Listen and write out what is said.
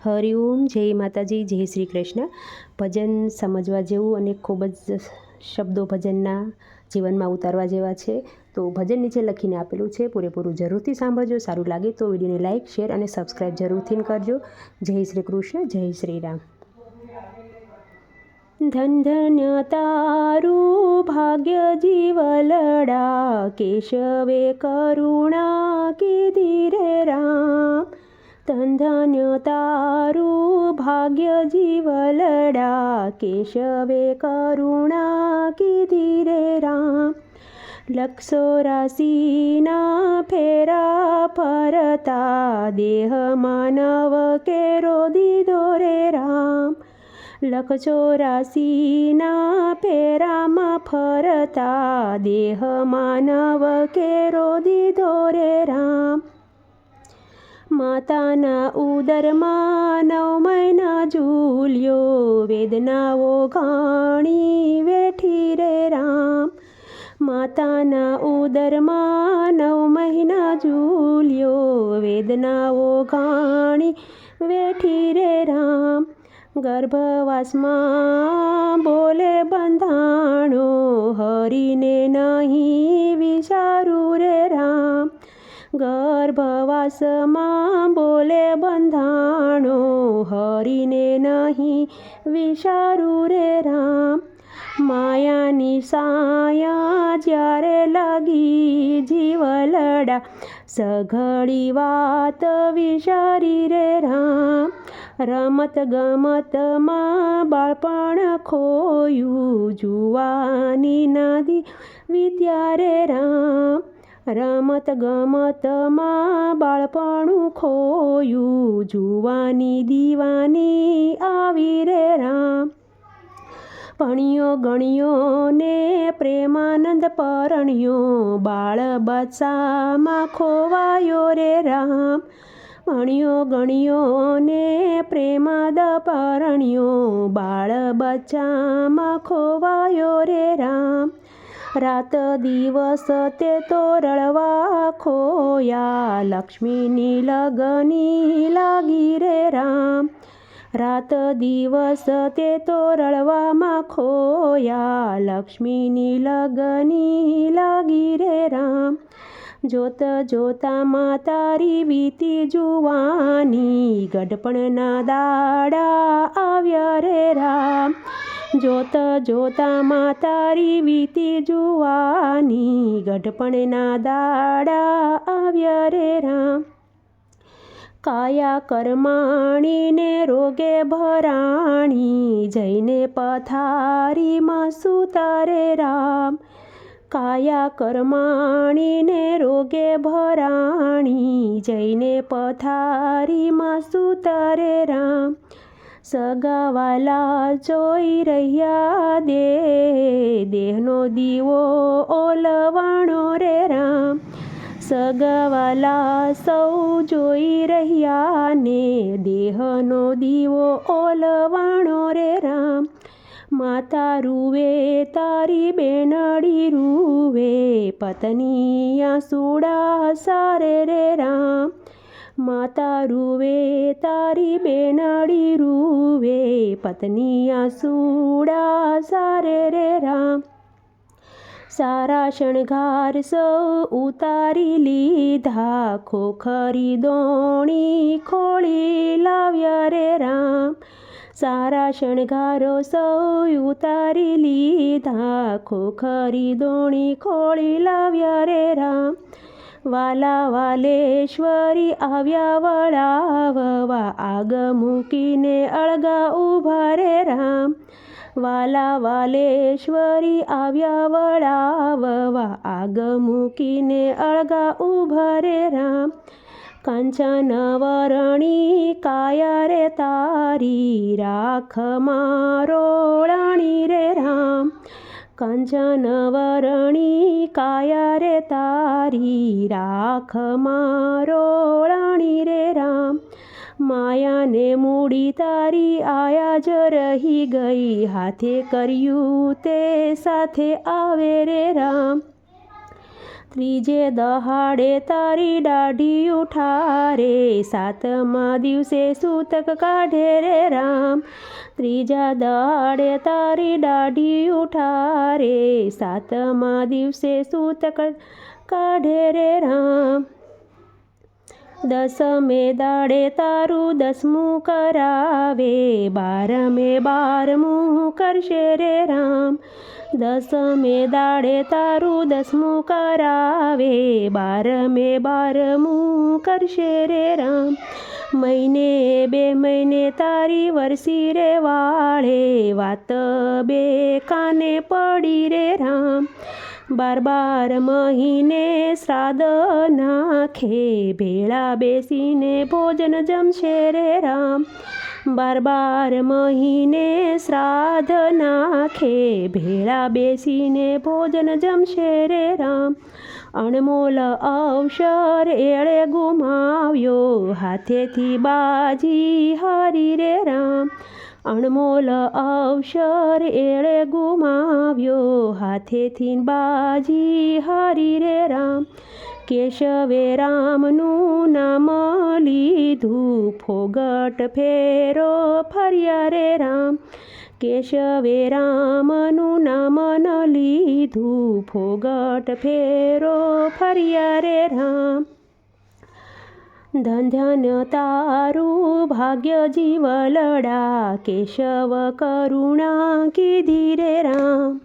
હરિઓમ, જય માતાજી, જય શ્રી કૃષ્ણ। ભજન સમજવા જેવું અને ખૂબ જ શબ્દો ભજનના જીવનમાં ઉતારવા જેવા છે। તો ભજન નીચે લખીને આપેલું છે, પૂરેપૂરું જરૂરથી સાંભળજો। સારું લાગે તો વિડીયોને લાઇક, શેર અને સબસ્ક્રાઈબ જરૂરથી કરજો। જય શ્રી કૃષ્ણ, જય શ્રી રામ। ધન ધન્ય તારું ભાગ્ય જીવલડા, કેશવે કરુણા કીધી રે રામ। ધન ધન્ય તારું ભાગ્ય જીવલડા, કેશવે કરુણા કીધી રે રામ। 184 ફેરા ફરતા, દેહ માનવ કેરો દીધો રે રામ। 184 ફેરામાં ફરતા, દેહ માનવ કેરો દીધો રે રામ। માતાના ઉદરમાં 9 મહિના ઝૂલ્યો, વેદનાઓ ઘણી વેઠી રે રામ। માતાના ઉદરમાં 9 મહિના ઝૂલ્યો, વેદનાઓ ઘણી વેઠી રે રામ। ગર્ભવાસમાં બોલે બંધાણો, હરીને નહીં વિચારું રે રામ। ગર્ભવાસમાં બોલે બંધાણો, હરીને નહીં વિચારું રે રામ। માયાની સાયા જ્યારે લાગી જીવલડા, સઘળી વાત વિચારી રે રામ। રમત ગમતમાં બાળપણ ખોયું, જુવાની નદી વિદ્યા રે રામ। રમત ગમતમાં બાળપણું ખોયું, જુવાની દીવાની આવી રે રામ। ભણ્યો ગણ્યો ને પ્રેમાનંદ પરણ્યો, બાળ બચ્ચામાં ખોવાયો રે રામ। ભણ્યો ગણ્યો ને પ્રેમાદ પરણ્યો, બાળ બચ્ચામાં ખોવાયો રે રામ। રાત દિવસ તે તો રળવા ખોયા, લક્ષ્મીની લગની લાગી રે રામ। રાત દિવસ તે તો રળવામાં ખોયા, લક્ષ્મીની લગની લાગી રે રામ। જોત જોતામાં તારી વીતી જુવાની, ગઢપણના દાડા આવ્યા રે રામ। જોત જોતામાં તારી વીતી જુવાની, ગઢપણના દાડા આવ્યા રે રામ। કાયા કરમાણીને રોગે ભરાણી, જઈને પથારીમાં સૂતા રે રામ। કાયા કરમાણીને રોગે ભરાણી, જઈને પથારીમાં સૂતા રે રામ। સગાવાલા જોઈ રહ્યા દેહનો દીવો ઓલવાણો રે રામ। સગાવાલા સૌ જોઈ રહ્યા ને, દેહનો દીવો ઓલવાણો રે રામ। માતા રૂવે તારી બેનડી રૂવે, પત્ની આંસુડા સારે રે રામ। માતા રૂવે તારી બેનડી રૂવે, પત્ની આંસુડા સારે રે રામ। સારા શણગાર સૌ ઉતારી લીધા, ખોખરી દોણી ખોળી લાવ્યા રે રામ। સારા શણગારો સૌ ઉતારી લીધા, ખોખરી દોણી ખોળી લાવ્યા રે રામ। વાલા વાલેશ્વરી આવ્યા વળાવવા, આગ મૂકીને અળગા ઊભા રે રામ। વાલા વાલેશ્વરી આવ્યા વળાવવા, આગ મૂકીને અળગા ઊભા રે રામ। કાંચન વરણી કાયા રે તારી, રાખ મારો રાણી રે રામ। કાંચન વરણી કાયા રે તારી, રાખ મારો રાણી રે રામ। માયાને મૂડી તારી આયા જ રહી ગઈ, હાથે કર્યું તે સાથે આવે રે રામ। ત્રીજે દહાડે તારી દાઢી ઉઠારે, સાતમા દિવસે સૂતક કાઢે રે રામ. ત્રીજા દહાડે તારી દાઢી ઉઠારે, સાતમા દિવસે સૂતક કાઢે રે રામ. દસમે દાડે તારું દસમું કરાવે, બારમે બારમું કરશે રે રામ. દસમે દાડે તારું દસમું કરાવે, બારમે બારમું કરશે રે રામ. મહિને બે મહિને તારી વરસી રે વાળે, વાત બે કાને પડી રે રામ. બાર મહિને શ્રાદ્ધ નાખે, ભેળા બેસીને ભોજન જમશે રે રામ. બાર મહિને શ્રાદ્ધ નાખે, ભેળા બેસીને ભોજન જમશે રે રામ. અણમોલ અવસર એળે ગુમાવ્યો, હાથેથી બાજી હારી રે રામ. અણમોલ અવસર એળે ગુમાવ્યો, હાથેથી બાજી હારી રે રામ. કેશવે રામનું નામ લીધું, ફોગટ ફેરો ફર્યા રે રામ. કેશવે રામનું નામ ન લીધું, ફોગટ ફેરો ફર્યા રે રામ. ધન ધન તારું ભાગ્ય જીવલડા, કેશવ કરુણા કીધી રે રામ.